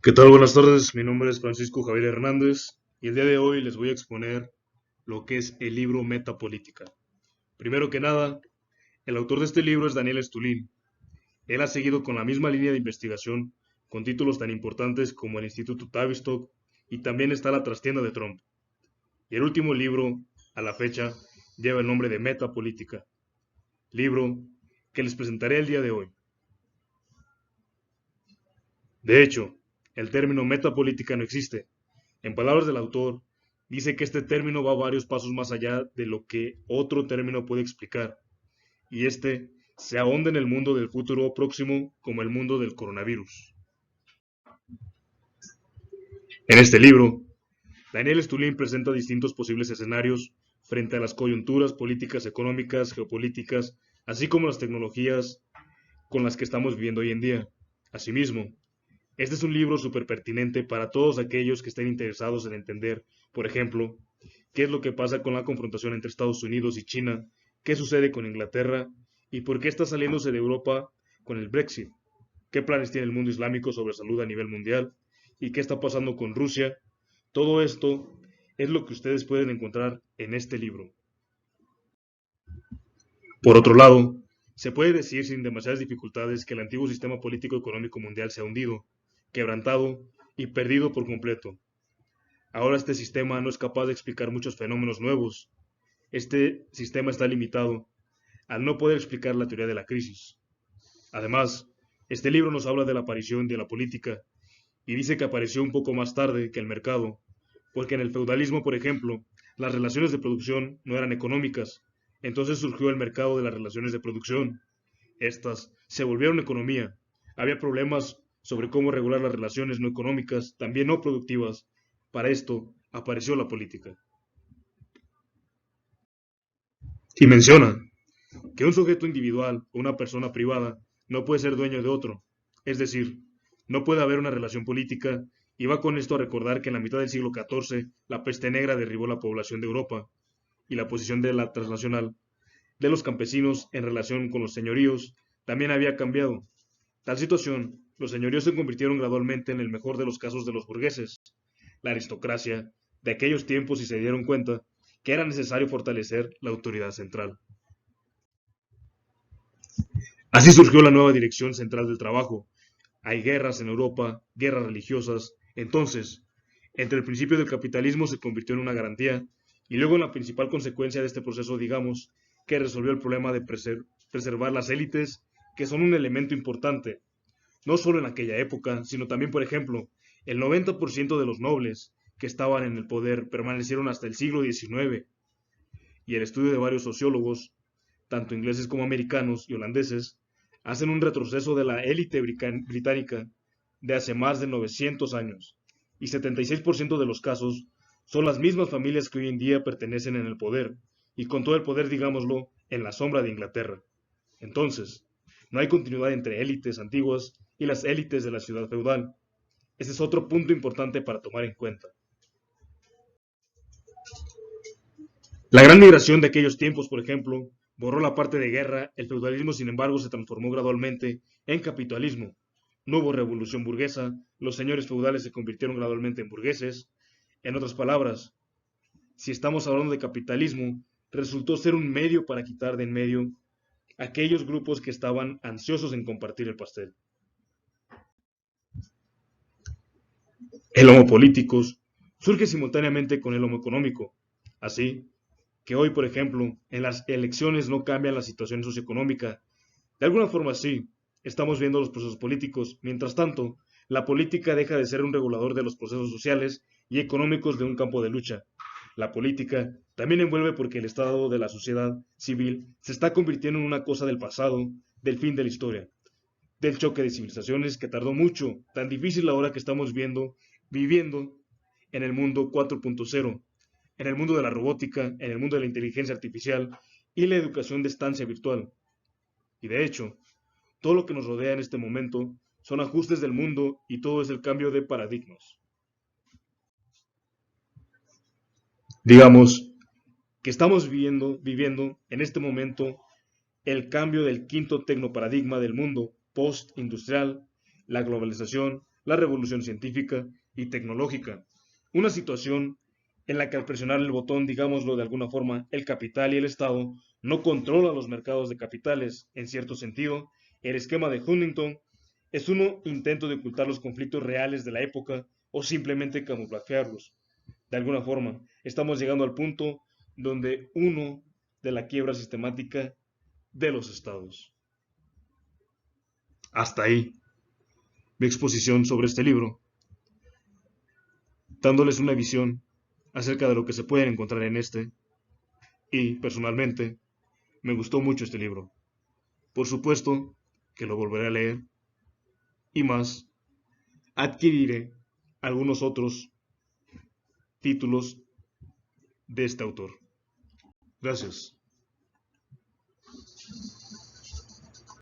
¿Qué tal? Buenas tardes, mi nombre es Francisco Javier Hernández y el día de hoy les voy a exponer lo que es el libro Metapolítica. Primero que nada, el autor de este libro es Daniel Estulin. Él ha seguido con la misma línea de investigación con títulos tan importantes como el Instituto Tavistock y también está La Trastienda de Trump. Y el último libro, a la fecha, lleva el nombre de Metapolítica, libro que les presentaré el día de hoy. De hecho, el término metapolítica no existe. En palabras del autor, dice que este término va varios pasos más allá de lo que otro término puede explicar, y este se ahonda en el mundo del futuro próximo como el mundo del coronavirus. En este libro, Daniel Stulin presenta distintos posibles escenarios frente a las coyunturas políticas, económicas, geopolíticas, así como las tecnologías con las que estamos viviendo hoy en día. Asimismo, este es un libro súper pertinente para todos aquellos que estén interesados en entender, por ejemplo, qué es lo que pasa con la confrontación entre Estados Unidos y China, qué sucede con Inglaterra y por qué está saliéndose de Europa con el Brexit, qué planes tiene el mundo islámico sobre salud a nivel mundial y qué está pasando con Rusia. Todo esto es lo que ustedes pueden encontrar en este libro. Por otro lado, se puede decir sin demasiadas dificultades que el antiguo sistema político económico mundial se ha hundido, quebrantado y perdido por completo. Ahora este sistema no es capaz de explicar muchos fenómenos nuevos. Este sistema está limitado al no poder explicar la teoría de la crisis. Además, este libro nos habla de la aparición de la política y dice que apareció un poco más tarde que el mercado, porque en el feudalismo, por ejemplo, las relaciones de producción no eran económicas, entonces surgió el mercado de las relaciones de producción. Estas se volvieron economía. Había problemas sobre cómo regular las relaciones no económicas, también no productivas. Para esto apareció la política. Y menciona que un sujeto individual o una persona privada no puede ser dueño de otro. Es decir, no puede haber una relación política y va con esto a recordar que en la mitad del siglo XIV la peste negra derribó la población de Europa y la posición de la transnacional de los campesinos en relación con los señoríos también había cambiado. Tal situación, los señoríos se convirtieron gradualmente en el mejor de los casos de los burgueses, la aristocracia de aquellos tiempos y se dieron cuenta que era necesario fortalecer la autoridad central. Así surgió la nueva Dirección Central del Trabajo. Hay guerras en Europa, guerras religiosas. Entonces, entre el principio del capitalismo se convirtió en una garantía y luego en la principal consecuencia de este proceso, digamos, que resolvió el problema de preservar las élites, que son un elemento importante, no solo en aquella época, sino también, por ejemplo, el 90% de los nobles que estaban en el poder permanecieron hasta el siglo XIX, y el estudio de varios sociólogos, tanto ingleses como americanos y holandeses, hacen un retroceso de la élite británica de hace más de 900 años, y 76% de los casos son las mismas familias que hoy en día pertenecen en el poder, y con todo el poder, digámoslo, en la sombra de Inglaterra. Entonces, no hay continuidad entre élites antiguas y las élites de la ciudad feudal. Ese es otro punto importante para tomar en cuenta. La gran migración de aquellos tiempos, por ejemplo, borró la parte de guerra, el feudalismo sin embargo se transformó gradualmente en capitalismo. No hubo revolución burguesa, los señores feudales se convirtieron gradualmente en burgueses. En otras palabras, si estamos hablando de capitalismo, resultó ser un medio para quitar de en medio aquellos grupos que estaban ansiosos en compartir el pastel. El homo políticos surge simultáneamente con el homo económico. Así que hoy, por ejemplo, en las elecciones no cambian la situación socioeconómica. De alguna forma sí, estamos viendo los procesos políticos. Mientras tanto, la política deja de ser un regulador de los procesos sociales y económicos de un campo de lucha. La política también envuelve porque el estado de la sociedad civil se está convirtiendo en una cosa del pasado, del fin de la historia, del choque de civilizaciones que tardó mucho, tan difícil ahora que estamos viviendo en el mundo 4.0, en el mundo de la robótica, en el mundo de la inteligencia artificial y la educación de estancia virtual. Y de hecho, todo lo que nos rodea en este momento son ajustes del mundo y todo es el cambio de paradigmas. Digamos que estamos viviendo en este momento el cambio del quinto tecnoparadigma del mundo post-industrial, la globalización, la revolución científica y tecnológica. Una situación en la que al presionar el botón, digámoslo de alguna forma, el capital y el Estado no controlan los mercados de capitales. En cierto sentido, el esquema de Huntington es un intento de ocultar los conflictos reales de la época o simplemente camuflajearlos. De alguna forma, estamos llegando al punto donde uno de la quiebra sistemática de los estados. Hasta ahí mi exposición sobre este libro, dándoles una visión acerca de lo que se pueden encontrar en este, y personalmente me gustó mucho este libro. Por supuesto que lo volveré a leer y más, adquiriré algunos otros títulos de este autor. Gracias.